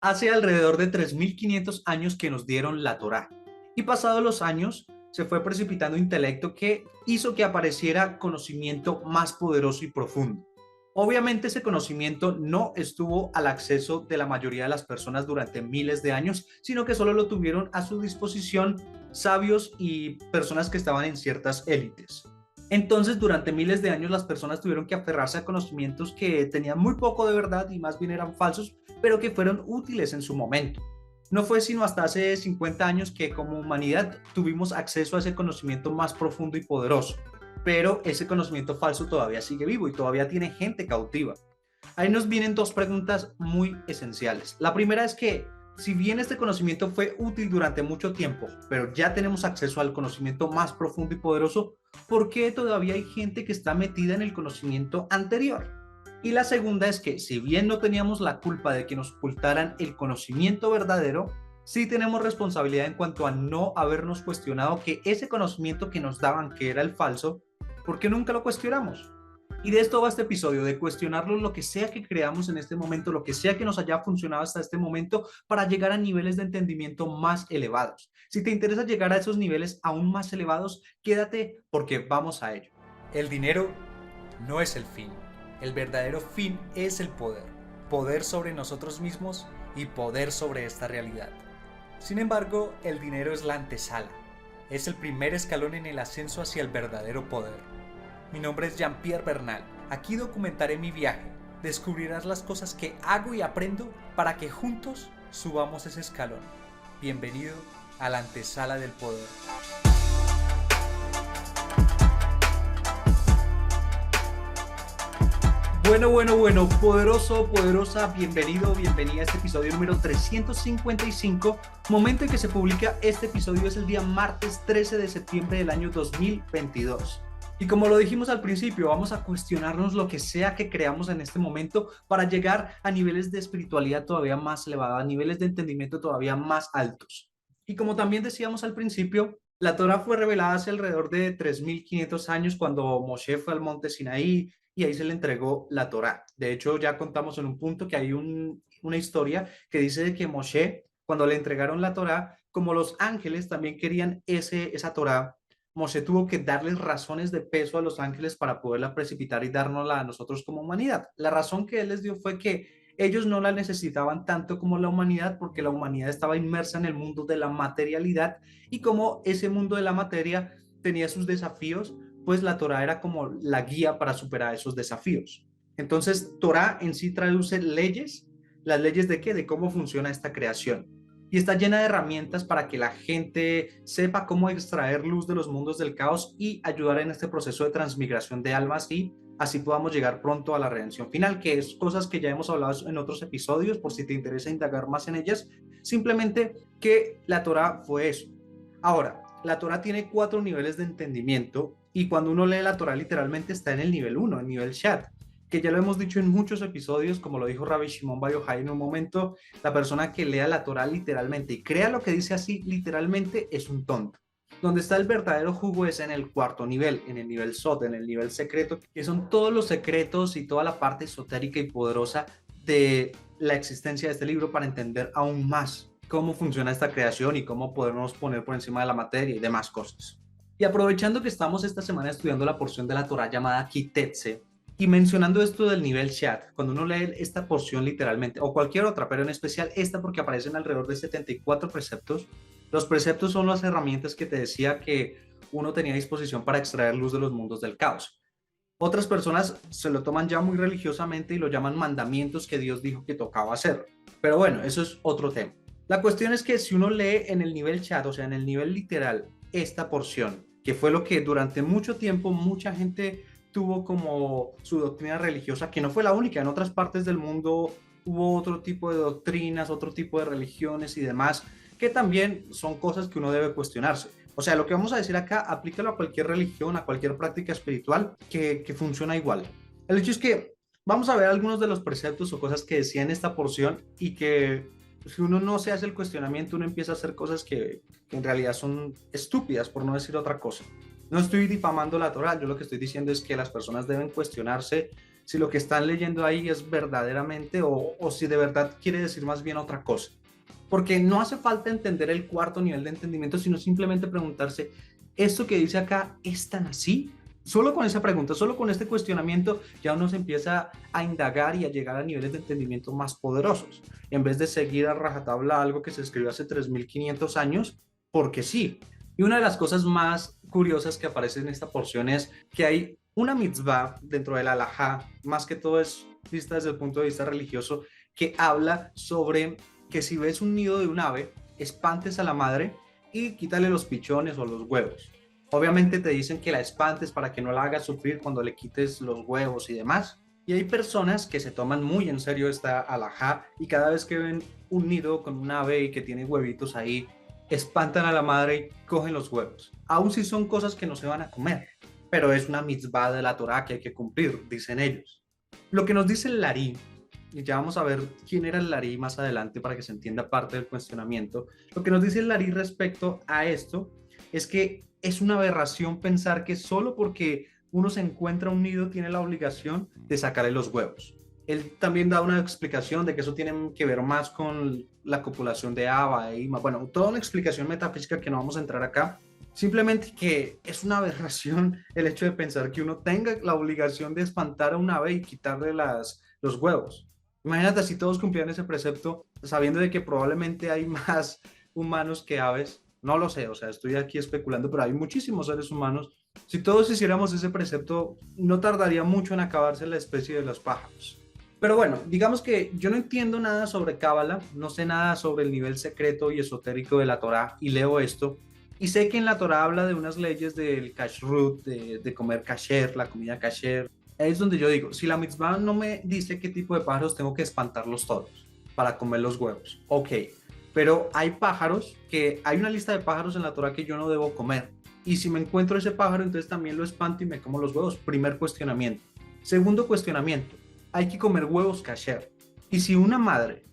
Hace alrededor de 3.500 años que nos dieron la Torá. Y pasados los años, se fue precipitando intelecto que hizo que apareciera conocimiento más poderoso y profundo. Obviamente ese conocimiento no estuvo al acceso de la mayoría de las personas durante miles de años, sino que solo lo tuvieron a su disposición sabios y personas que estaban en ciertas élites. Entonces, durante miles de años las personas tuvieron que aferrarse a conocimientos que tenían muy poco de verdad y más bien eran falsos, pero que fueron útiles en su momento. No fue sino hasta hace 50 años que como humanidad tuvimos acceso a ese conocimiento más profundo y poderoso, pero ese conocimiento falso todavía sigue vivo y todavía tiene gente cautiva. Ahí nos vienen dos preguntas muy esenciales. La primera es que si bien este conocimiento fue útil durante mucho tiempo, pero ya tenemos acceso al conocimiento más profundo y poderoso, ¿por qué todavía hay gente que está metida en el conocimiento anterior? Y la segunda es que si bien no teníamos la culpa de que nos ocultaran el conocimiento verdadero, sí tenemos responsabilidad en cuanto a no habernos cuestionado que ese conocimiento que nos daban, que era el falso, ¿por qué nunca lo cuestionamos? Y de esto va este episodio, de cuestionarlo lo que sea que creamos en este momento, lo que sea que nos haya funcionado hasta este momento, para llegar a niveles de entendimiento más elevados. Si te interesa llegar a esos niveles aún más elevados, quédate porque vamos a ello. El dinero no es el fin. El verdadero fin es el poder. Poder sobre nosotros mismos y poder sobre esta realidad. Sin embargo, el dinero es la antesala. Es el primer escalón en el ascenso hacia el verdadero poder. Mi nombre es Jean-Pierre Bernal. Aquí documentaré mi viaje. Descubrirás las cosas que hago y aprendo para que juntos subamos ese escalón. Bienvenido a la antesala del poder. Bueno, poderoso, poderosa, bienvenido, bienvenida a este episodio número 355. Momento en que se publica este episodio es el día martes 13 de septiembre del año 2022. Y como lo dijimos al principio, vamos a cuestionarnos lo que sea que creamos en este momento para llegar a niveles de espiritualidad todavía más elevados, a niveles de entendimiento todavía más altos. Y como también decíamos al principio, la Torá fue revelada hace alrededor de 3.500 años cuando Moshe fue al monte Sinaí y ahí se le entregó la Torá. De hecho, ya contamos en un punto que hay una historia que dice de que Moshe, cuando le entregaron la Torá, como los ángeles también querían esa Torá, Moshe tuvo que darles razones de peso a los ángeles para poderla precipitar y dárnosla a nosotros como humanidad. La razón que él les dio fue que ellos no la necesitaban tanto como la humanidad porque la humanidad estaba inmersa en el mundo de la materialidad y como ese mundo de la materia tenía sus desafíos, pues la Torá era como la guía para superar esos desafíos. Entonces, Torá en sí traduce leyes, las leyes de qué, de cómo funciona esta creación. Y está llena de herramientas para que la gente sepa cómo extraer luz de los mundos del caos y ayudar en este proceso de transmigración de almas y así podamos llegar pronto a la redención final, que es cosas que ya hemos hablado en otros episodios, por si te interesa indagar más en ellas, simplemente que la Torá fue eso. Ahora, la Torá tiene 4 niveles de entendimiento y cuando uno lee la Torá literalmente está en el nivel 1, el nivel Shat, que ya lo hemos dicho en muchos episodios, como lo dijo Rabbi Shimon Bar Yochai en un momento, la persona que lea la Torá literalmente y crea lo que dice así literalmente es un tonto. Donde está el verdadero jugo es en el 4 nivel, en el nivel Sot, en el nivel secreto, que son todos los secretos y toda la parte esotérica y poderosa de la existencia de este libro para entender aún más cómo funciona esta creación y cómo podemos poner por encima de la materia y demás cosas. Y aprovechando que estamos esta semana estudiando la porción de la Torá llamada Kitetse, y mencionando esto del nivel chat, cuando uno lee esta porción literalmente, o cualquier otra, pero en especial esta porque aparecen alrededor de 74 preceptos, los preceptos son las herramientas que te decía que uno tenía a disposición para extraer luz de los mundos del caos. Otras personas se lo toman ya muy religiosamente y lo llaman mandamientos que Dios dijo que tocaba hacer. Pero bueno, eso es otro tema. La cuestión es que si uno lee en el nivel chat, o sea, en el nivel literal, esta porción, que fue lo que durante mucho tiempo mucha gente tuvo como su doctrina religiosa, que no fue la única, en otras partes del mundo hubo otro tipo de doctrinas, otro tipo de religiones y demás, que también son cosas que uno debe cuestionarse. O sea, lo que vamos a decir acá, aplícalo a cualquier religión, a cualquier práctica espiritual que funciona igual. El hecho es que vamos a ver algunos de los preceptos o cosas que decía en esta porción y que si uno no se hace el cuestionamiento, uno empieza a hacer cosas que en realidad son estúpidas, por no decir otra cosa. No estoy difamando la Torá, yo lo que estoy diciendo es que las personas deben cuestionarse si lo que están leyendo ahí es verdaderamente o si de verdad quiere decir más bien otra cosa. Porque no hace falta entender el cuarto nivel de entendimiento, sino simplemente preguntarse, ¿esto que dice acá es tan así? Solo con esa pregunta, solo con este cuestionamiento, ya uno se empieza a indagar y a llegar a niveles de entendimiento más poderosos, en vez de seguir a rajatabla algo que se escribió hace 3500 años, porque sí. Y una de las cosas más curiosas que aparece en esta porción es que hay una mitzvah dentro del halajá, más que todo es vista desde el punto de vista religioso, que habla sobre que si ves un nido de un ave, espantes a la madre y quítale los pichones o los huevos. Obviamente te dicen que la espantes para que no la hagas sufrir cuando le quites los huevos y demás. Y hay personas que se toman muy en serio esta alajá y cada vez que ven un nido con un ave y que tiene huevitos ahí, espantan a la madre y cogen los huevos. Aún si son cosas que no se van a comer, pero es una mitzvah de la Torá que hay que cumplir, dicen ellos. Lo que nos dice el Larí, y ya vamos a ver quién era el Larí más adelante para que se entienda parte del cuestionamiento, lo que nos dice el Larí respecto a esto es que es una aberración pensar que solo porque uno se encuentra un nido tiene la obligación de sacarle los huevos. Él también da una explicación de que eso tiene que ver más con la copulación de Abba e Ima. Bueno, toda una explicación metafísica que no vamos a entrar acá. Simplemente que es una aberración el hecho de pensar que uno tenga la obligación de espantar a un ave y quitarle los huevos. Imagínate si todos cumplieran ese precepto, sabiendo de que probablemente hay más humanos que aves. No lo sé, o sea, estoy aquí especulando, pero hay muchísimos seres humanos. Si todos hiciéramos ese precepto, no tardaría mucho en acabarse la especie de los pájaros. Pero bueno, digamos que yo no entiendo nada sobre Cábala, no sé nada sobre el nivel secreto y esotérico de la Torá y leo esto. Y sé que en la Torá habla de unas leyes del kashrut, de comer kasher, la comida kasher. Ahí es donde yo digo, si la mitzvah no me dice qué tipo de pájaros tengo que espantarlos todos para comer los huevos, ok. Pero hay pájaros hay una lista de pájaros en la Torá que yo no debo comer. Y si me encuentro ese pájaro, entonces también lo espanto y me como los huevos. Primer cuestionamiento. Segundo cuestionamiento, hay que comer huevos kasher. Y si una madre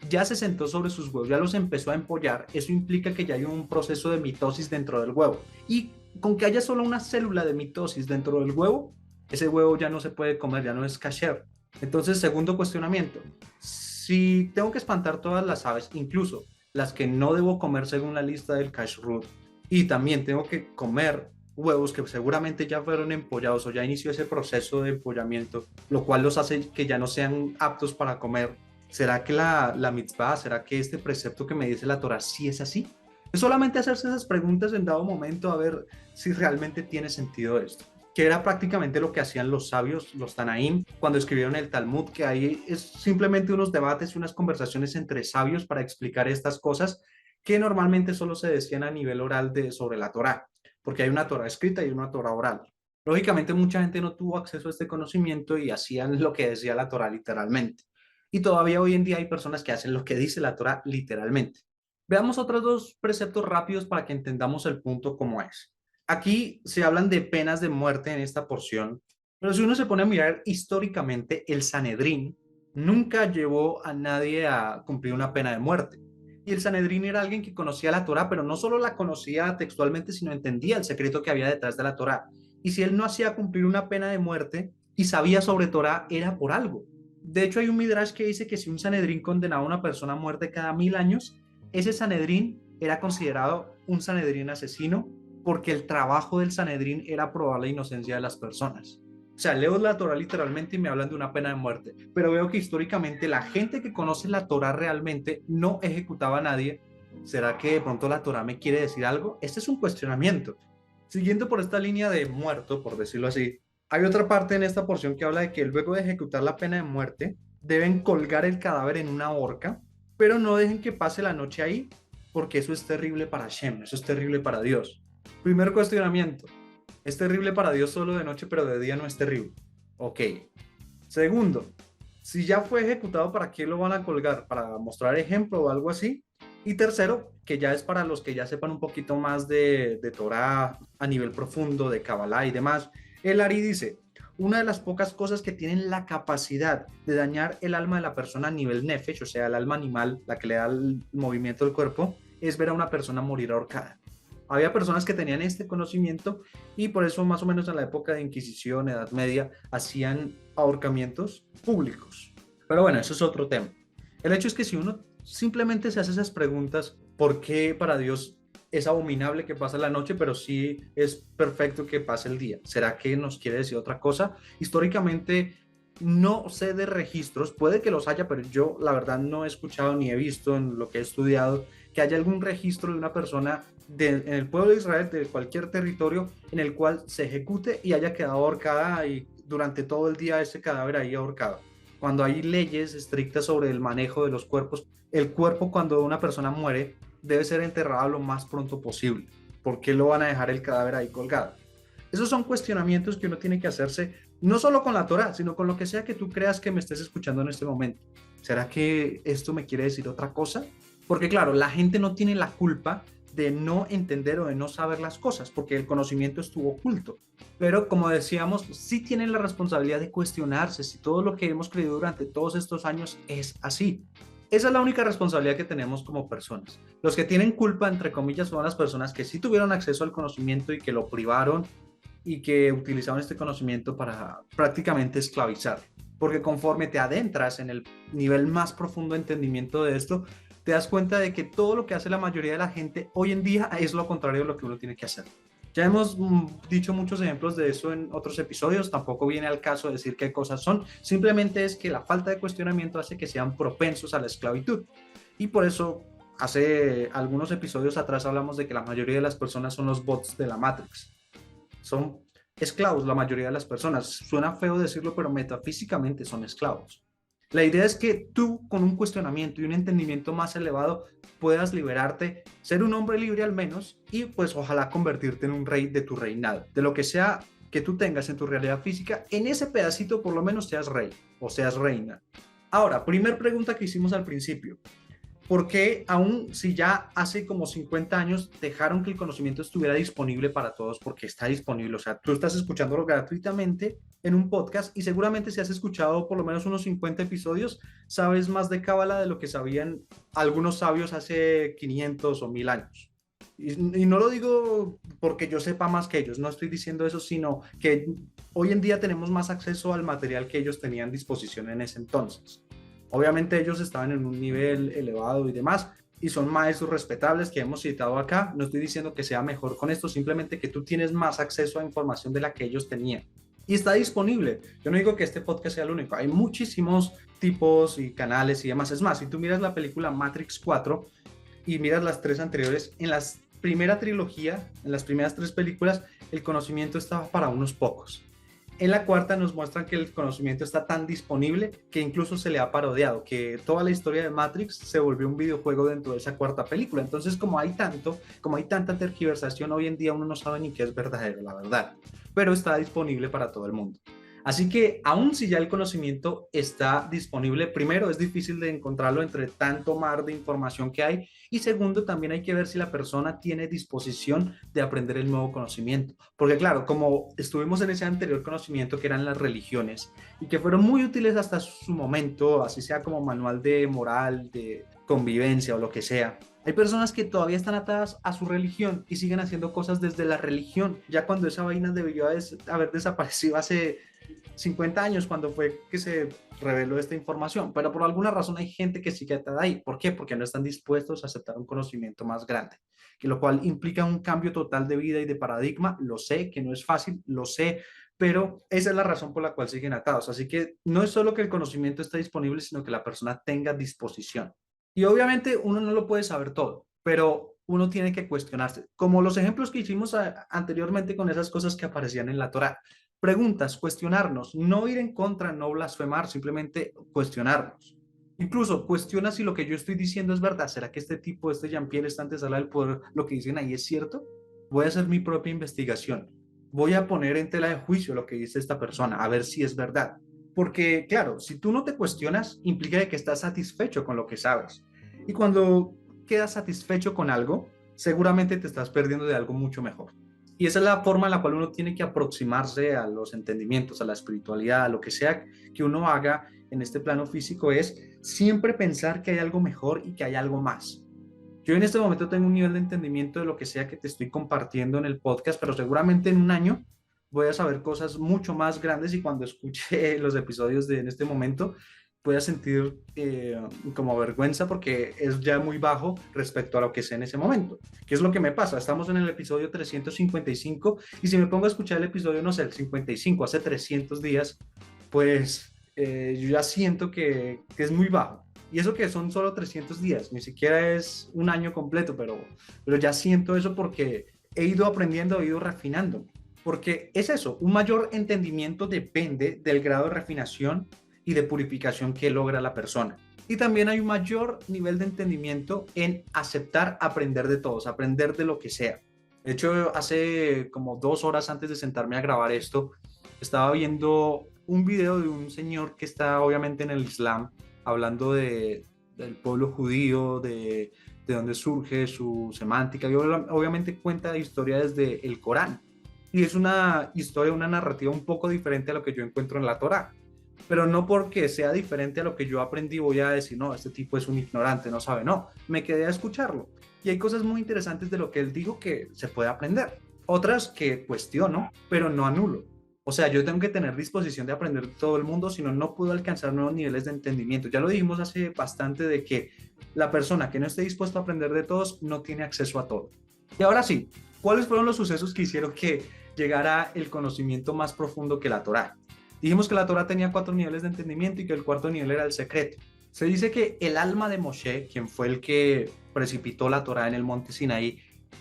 ya se sentó sobre sus huevos, ya los empezó a empollar, eso implica que ya hay un proceso de mitosis dentro del huevo. Y con que haya solo una célula de mitosis dentro del huevo, ese huevo ya no se puede comer, ya no es kasher. Entonces, segundo cuestionamiento, si tengo que espantar todas las aves, incluso las que no debo comer según la lista del kashrut, y también tengo que comer huevos que seguramente ya fueron empollados o ya inició ese proceso de empollamiento, lo cual los hace que ya no sean aptos para comer. ¿Será que la mitzvah, será que este precepto que me dice la Torah sí es así? Es solamente hacerse esas preguntas en dado momento a ver si realmente tiene sentido esto, que era prácticamente lo que hacían los sabios, los Tanaim, cuando escribieron el Talmud, que ahí es simplemente unos debates y unas conversaciones entre sabios para explicar estas cosas que normalmente solo se decían a nivel oral sobre la Torá, porque hay una Torá escrita y una Torá oral. Lógicamente mucha gente no tuvo acceso a este conocimiento y hacían lo que decía la Torá literalmente. Y todavía hoy en día hay personas que hacen lo que dice la Torá literalmente. Veamos otros dos preceptos rápidos para que entendamos el punto como es. Aquí se hablan de penas de muerte en esta porción, pero si uno se pone a mirar históricamente, el Sanedrín nunca llevó a nadie a cumplir una pena de muerte. Y el Sanedrín era alguien que conocía la Torá, pero no solo la conocía textualmente, sino entendía el secreto que había detrás de la Torá. Y si él no hacía cumplir una pena de muerte y sabía sobre Torá, era por algo. De hecho, hay un midrash que dice que si un Sanedrín condenaba a una persona a muerte cada 1000 años, ese Sanedrín era considerado un Sanedrín asesino porque el trabajo del Sanedrín era probar la inocencia de las personas. O sea, leo la Torá literalmente y me hablan de una pena de muerte, pero veo que históricamente la gente que conoce la Torá realmente no ejecutaba a nadie. ¿Será que de pronto la Torá me quiere decir algo? Este es un cuestionamiento. Siguiendo por esta línea de muerto, por decirlo así, hay otra parte en esta porción que habla de que luego de ejecutar la pena de muerte, deben colgar el cadáver en una horca, pero no dejen que pase la noche ahí, porque eso es terrible para Hashem, eso es terrible para Dios. Primer cuestionamiento, es terrible para Dios solo de noche, pero de día no es terrible. Ok. Segundo, si ya fue ejecutado, ¿para qué lo van a colgar? ¿Para mostrar ejemplo o algo así? Y tercero, que ya es para los que ya sepan un poquito más de Torah a nivel profundo, de Kabbalah y demás. El Ari dice, una de las pocas cosas que tienen la capacidad de dañar el alma de la persona a nivel nefesh, o sea, el alma animal, la que le da el movimiento del cuerpo, es ver a una persona morir ahorcada. Había personas que tenían este conocimiento y por eso más o menos en la época de Inquisición, Edad Media, hacían ahorcamientos públicos. Pero bueno, eso es otro tema. El hecho es que si uno simplemente se hace esas preguntas, ¿por qué para Dios es abominable que pase la noche, pero sí es perfecto que pase el día? ¿Será que nos quiere decir otra cosa? Históricamente no sé de registros, puede que los haya, pero yo la verdad no he escuchado ni he visto en lo que he estudiado que haya algún registro de una persona en el pueblo de Israel, de cualquier territorio, en el cual se ejecute y haya quedado ahorcada y durante todo el día ese cadáver ahí ahorcado. Cuando hay leyes estrictas sobre el manejo de los cuerpos, el cuerpo cuando una persona muere debe ser enterrado lo más pronto posible. ¿Por qué lo van a dejar el cadáver ahí colgado? Esos son cuestionamientos que uno tiene que hacerse, no solo con la Torá, sino con lo que sea que tú creas que me estés escuchando en este momento. ¿Será que esto me quiere decir otra cosa? Porque claro, la gente no tiene la culpa de no entender o de no saber las cosas, porque el conocimiento estuvo oculto. Pero como decíamos, sí tienen la responsabilidad de cuestionarse si todo lo que hemos creído durante todos estos años es así. Esa es la única responsabilidad que tenemos como personas. Los que tienen culpa, entre comillas, son las personas que sí tuvieron acceso al conocimiento y que lo privaron y que utilizaban este conocimiento para prácticamente esclavizar. Porque conforme te adentras en el nivel más profundo de entendimiento de esto, te das cuenta de que todo lo que hace la mayoría de la gente hoy en día es lo contrario de lo que uno tiene que hacer. Ya hemos dicho muchos ejemplos de eso en otros episodios, tampoco viene al caso de decir qué cosas son, simplemente es que la falta de cuestionamiento hace que sean propensos a la esclavitud. Y por eso hace algunos episodios atrás hablamos de que la mayoría de las personas son los bots de la Matrix. Son esclavos la mayoría de las personas. Suena feo decirlo, pero metafísicamente son esclavos. La idea es que tú, con un cuestionamiento y un entendimiento más elevado, puedas liberarte, ser un hombre libre al menos, y pues ojalá convertirte en un rey de tu reinado. De lo que sea que tú tengas en tu realidad física, en ese pedacito por lo menos seas rey o seas reina. Ahora, primer pregunta que hicimos al principio. ¿Por qué aún si ya hace como 50 años dejaron que el conocimiento estuviera disponible para todos? Porque está disponible, o sea, tú estás escuchándolo gratuitamente en un podcast y seguramente si has escuchado por lo menos unos 50 episodios, sabes más de cábala de lo que sabían algunos sabios hace 500 o 1000 años. Y no lo digo porque yo sepa más que ellos, no estoy diciendo eso, sino que hoy en día tenemos más acceso al material que ellos tenían a disposición en ese entonces. Obviamente ellos estaban en un nivel elevado y demás, y son maestros respetables que hemos citado acá. No estoy diciendo que sea mejor con esto, simplemente que tú tienes más acceso a información de la que ellos tenían. Y está disponible. Yo no digo que este podcast sea el único. Hay muchísimos tipos y canales y demás. Es más, si tú miras la película Matrix 4 y miras las tres anteriores, en la primera trilogía, en las primeras tres películas, el conocimiento estaba para unos pocos. En la cuarta nos muestran que el conocimiento está tan disponible que incluso se le ha parodiado, que toda la historia de Matrix se volvió un videojuego dentro de esa cuarta película. Entonces, como hay tanta tergiversación, hoy en día uno no sabe ni qué es verdadero, la verdad, pero está disponible para todo el mundo. Así que, aun si ya el conocimiento está disponible, primero es difícil de encontrarlo entre tanto mar de información que hay, y segundo, también hay que ver si la persona tiene disposición de aprender el nuevo conocimiento. Porque claro, como estuvimos en ese anterior conocimiento que eran las religiones, y que fueron muy útiles hasta su momento, así sea como manual de moral, de convivencia o lo que sea, hay personas que todavía están atadas a su religión y siguen haciendo cosas desde la religión, ya cuando esa vaina debió haber desaparecido hace 50 años, cuando fue que se reveló esta información, pero por alguna razón hay gente que sigue atada ahí. ¿Por qué? Porque no están dispuestos a aceptar un conocimiento más grande, que lo cual implica un cambio total de vida y de paradigma. Lo sé, que no es fácil, lo sé, pero esa es la razón por la cual siguen atados. Así que no es solo que el conocimiento esté disponible, sino que la persona tenga disposición. Y obviamente uno no lo puede saber todo, pero uno tiene que cuestionarse, como los ejemplos que hicimos anteriormente con esas cosas que aparecían en la Torá. Preguntas, cuestionarnos, no ir en contra, no blasfemar, simplemente cuestionarnos. Incluso cuestiona si lo que yo estoy diciendo es verdad. ¿Será que este tipo, este Jean-Pierre, esta antesala del poder, lo que dicen ahí es cierto? Voy a hacer mi propia investigación. Voy a poner en tela de juicio lo que dice esta persona, a ver si es verdad. Porque, claro, si tú no te cuestionas, implica que estás satisfecho con lo que sabes. Y cuando quedas satisfecho con algo, seguramente te estás perdiendo de algo mucho mejor. Y esa es la forma en la cual uno tiene que aproximarse a los entendimientos, a la espiritualidad, a lo que sea que uno haga en este plano físico, es siempre pensar que hay algo mejor y que hay algo más. Yo en este momento tengo un nivel de entendimiento de lo que sea que te estoy compartiendo en el podcast, pero seguramente en un año voy a saber cosas mucho más grandes y cuando escuche los episodios de en este momento voy a sentir como vergüenza porque es ya muy bajo respecto a lo que sé en ese momento. ¿Qué es lo que me pasa? Estamos en el episodio 355 y si me pongo a escuchar el episodio, no sé, el 55, hace 300 días, pues yo ya siento que es muy bajo. Y eso que son solo 300 días, ni siquiera es un año completo, pero ya siento eso porque he ido aprendiendo, he ido refinando. Porque es eso, un mayor entendimiento depende del grado de refinación y de purificación que logra la persona. Y también hay un mayor nivel de entendimiento en aceptar aprender de todos, aprender de lo que sea. De hecho, hace como 2 horas antes de sentarme a grabar esto, estaba viendo un video de un señor que está obviamente en el Islam, hablando del pueblo judío, de dónde surge su semántica, y obviamente cuenta historia desde el Corán. Y es una historia, una narrativa un poco diferente a lo que yo encuentro en la Torá. Pero no porque sea diferente a lo que yo aprendí voy a decir, no, este tipo es un ignorante, no sabe, no, me quedé a escucharlo. Y hay cosas muy interesantes de lo que él dijo que se puede aprender. Otras que cuestiono, pero no anulo. O sea, yo tengo que tener disposición de aprender de todo el mundo, si no, no puedo alcanzar nuevos niveles de entendimiento. Ya lo dijimos hace bastante de que la persona que no esté dispuesta a aprender de todos no tiene acceso a todo. Y ahora sí, ¿cuáles fueron los sucesos que hicieron que llegara el conocimiento más profundo que la Torá? Dijimos que la Torá tenía 4 niveles de entendimiento y que el cuarto nivel era el secreto. Se dice que el alma de Moshe, quien fue el que precipitó la Torá en el monte Sinaí,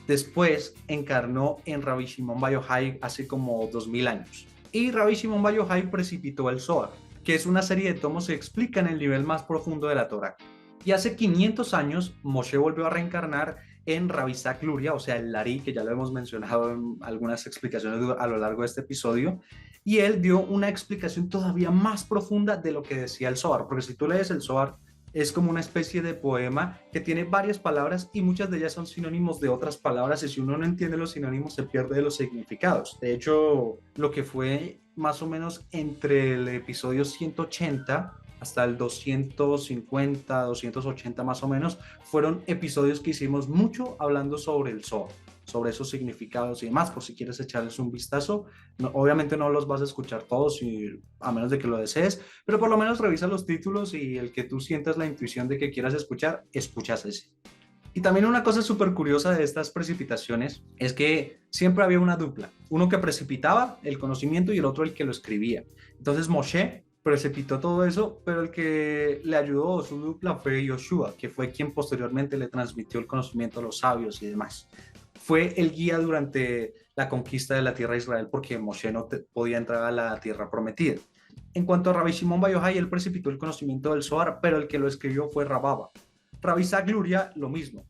después encarnó en Rabbi Shimon Bar Yochai hace como 2000 años. Y Rabbi Shimon Bar Yochai precipitó el Zohar, que es una serie de tomos que explican el nivel más profundo de la Torá. Y hace 500 años Moshe volvió a reencarnar en Rabbi Isaac Luria, o sea, el Larí, que ya lo hemos mencionado en algunas explicaciones a lo largo de este episodio, y él dio una explicación todavía más profunda de lo que decía el Zohar, porque si tú lees el Zohar, es como una especie de poema que tiene varias palabras y muchas de ellas son sinónimos de otras palabras y si uno no entiende los sinónimos se pierde de los significados. De hecho, lo que fue más o menos entre el episodio 180 hasta el 250, 280 más o menos, fueron episodios que hicimos mucho hablando sobre el Zohar, sobre esos significados y demás, por si quieres echarles un vistazo. No, obviamente no los vas a escuchar todos, a menos de que lo desees, pero por lo menos revisa los títulos y el que tú sientas la intuición de que quieras escuchar, escuchas ese. Y también una cosa súper curiosa de estas precipitaciones es que siempre había una dupla, uno que precipitaba el conocimiento y el otro el que lo escribía. Entonces Moshe precipitó todo eso, pero el que le ayudó, su dupla, fue Yoshua, que fue quien posteriormente le transmitió el conocimiento a los sabios y demás. Fue el guía durante la conquista de la tierra de Israel porque Moshe no podía entrar a la tierra prometida. En cuanto a Rabbi Shimon Bar Yochai, él precipitó el conocimiento del Zohar, pero el que lo escribió fue Rababa. Rabbi Isaac Luria, lo mismo.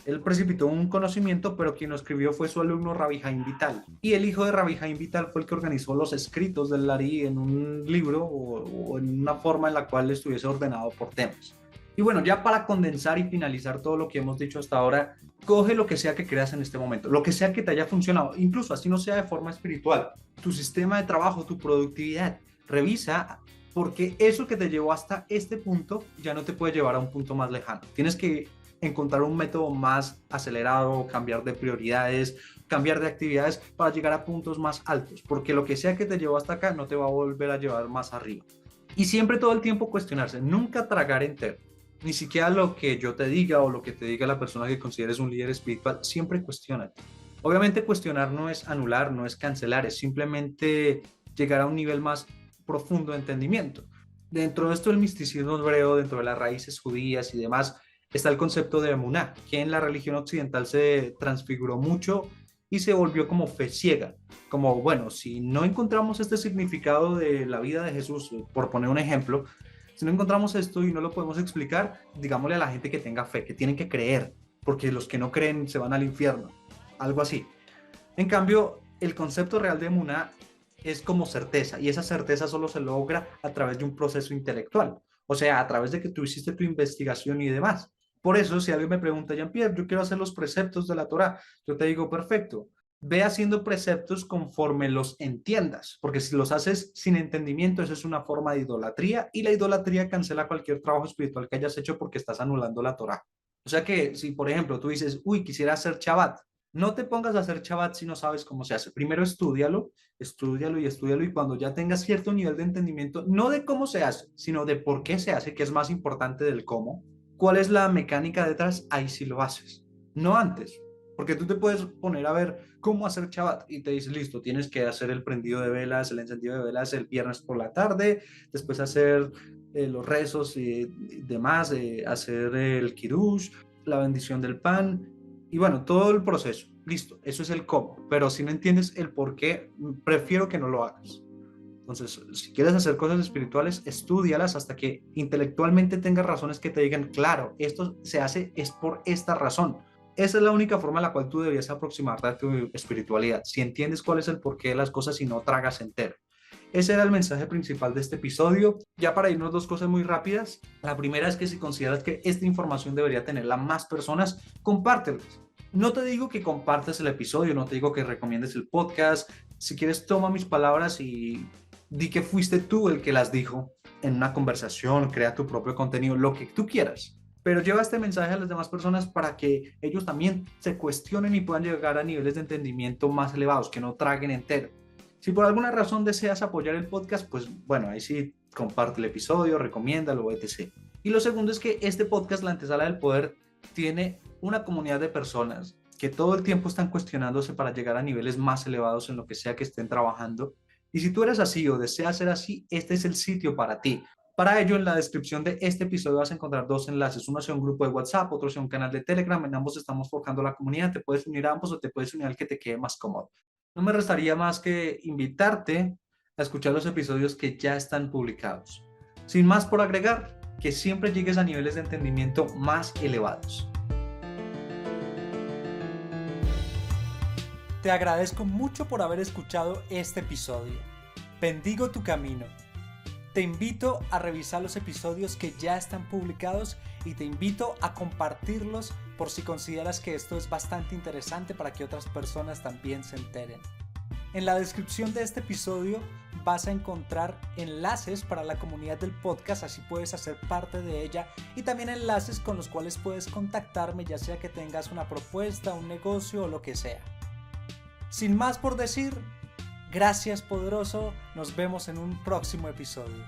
Él precipitó un conocimiento, pero quien lo escribió fue su alumno Rabbi Haim Vital. Y el hijo de Rabbi Haim Vital fue el que organizó los escritos del Larí en un libro o en una forma en la cual estuviese ordenado por temas. Y bueno, ya para condensar y finalizar todo lo que hemos dicho hasta ahora, coge lo que sea que creas en este momento, lo que sea que te haya funcionado, incluso así no sea de forma espiritual, tu sistema de trabajo, tu productividad, revisa porque eso que te llevó hasta este punto ya no te puede llevar a un punto más lejano. Tienes que encontrar un método más acelerado, cambiar de prioridades, cambiar de actividades para llegar a puntos más altos, porque lo que sea que te llevó hasta acá no te va a volver a llevar más arriba. Y siempre todo el tiempo cuestionarse, nunca tragar entero, ni siquiera lo que yo te diga o lo que te diga la persona que consideres un líder espiritual, siempre cuestiónate. Obviamente cuestionar no es anular, no es cancelar, es simplemente llegar a un nivel más profundo de entendimiento. Dentro de esto del misticismo hebreo, dentro de las raíces judías y demás, está el concepto de emuná, que en la religión occidental se transfiguró mucho y se volvió como fe ciega, como, bueno, si no encontramos este significado de la vida de Jesús, por poner un ejemplo, si no encontramos esto y no lo podemos explicar, digámosle a la gente que tenga fe, que tienen que creer, porque los que no creen se van al infierno, algo así. En cambio, el concepto real de emuná es como certeza, y esa certeza solo se logra a través de un proceso intelectual, o sea, a través de que tú hiciste tu investigación y demás. Por eso, si alguien me pregunta, Jean-Pierre, yo quiero hacer los preceptos de la Torá, yo te digo, perfecto, ve haciendo preceptos conforme los entiendas, porque si los haces sin entendimiento, eso es una forma de idolatría, y la idolatría cancela cualquier trabajo espiritual que hayas hecho porque estás anulando la Torá. O sea que si, por ejemplo, tú dices, uy, quisiera hacer Shabbat, No te pongas a hacer Shabbat si no sabes cómo se hace. Primero estúdialo y estúdialo y cuando ya tengas cierto nivel de entendimiento, no de cómo se hace, sino de por qué se hace, que es más importante del cómo, cuál es la mecánica detrás, ahí sí lo haces. No antes, porque tú te puedes poner a ver cómo hacer Shabbat y te dices, listo, tienes que hacer el prendido de velas, el encendido de velas el viernes por la tarde, después hacer los rezos y demás, hacer el kiddush, la bendición del pan y bueno, todo el proceso. Listo, eso es el cómo, pero si no entiendes el por qué, prefiero que no lo hagas. Entonces, si quieres hacer cosas espirituales, estúdialas hasta que intelectualmente tengas razones que te digan, claro, esto se hace es por esta razón. Esa es la única forma en la cual tú deberías aproximarte a tu espiritualidad. Si entiendes cuál es el porqué de las cosas y no tragas entero. Ese era el mensaje principal de este episodio. Ya para irnos, dos cosas muy rápidas. La primera es que si consideras que esta información debería tenerla más personas, compártelas. No te digo que compartas el episodio, no te digo que recomiendes el podcast. Si quieres, toma mis palabras y di que fuiste tú el que las dijo en una conversación, crea tu propio contenido, lo que tú quieras. Pero lleva este mensaje a las demás personas para que ellos también se cuestionen y puedan llegar a niveles de entendimiento más elevados, que no traguen entero. Si por alguna razón deseas apoyar el podcast, pues bueno, ahí sí comparte el episodio, recomiéndalo, etc. Y lo segundo es que este podcast, La Antesala del Poder, tiene una comunidad de personas que todo el tiempo están cuestionándose para llegar a niveles más elevados en lo que sea que estén trabajando. Y si tú eres así o deseas ser así, este es el sitio para ti. Para ello, en la descripción de este episodio vas a encontrar dos enlaces, uno hacia un grupo de WhatsApp, otro hacia un canal de Telegram, en ambos estamos forjando la comunidad, te puedes unir a ambos o te puedes unir al que te quede más cómodo. No me restaría más que invitarte a escuchar los episodios que ya están publicados. Sin más por agregar, que siempre llegues a niveles de entendimiento más elevados. Te agradezco mucho por haber escuchado este episodio. Bendigo tu camino. Te invito a revisar los episodios que ya están publicados y te invito a compartirlos por si consideras que esto es bastante interesante para que otras personas también se enteren. En la descripción de este episodio vas a encontrar enlaces para la comunidad del podcast, así puedes hacer parte de ella, y también enlaces con los cuales puedes contactarme, ya sea que tengas una propuesta, un negocio o lo que sea. Sin más por decir, gracias poderoso, nos vemos en un próximo episodio.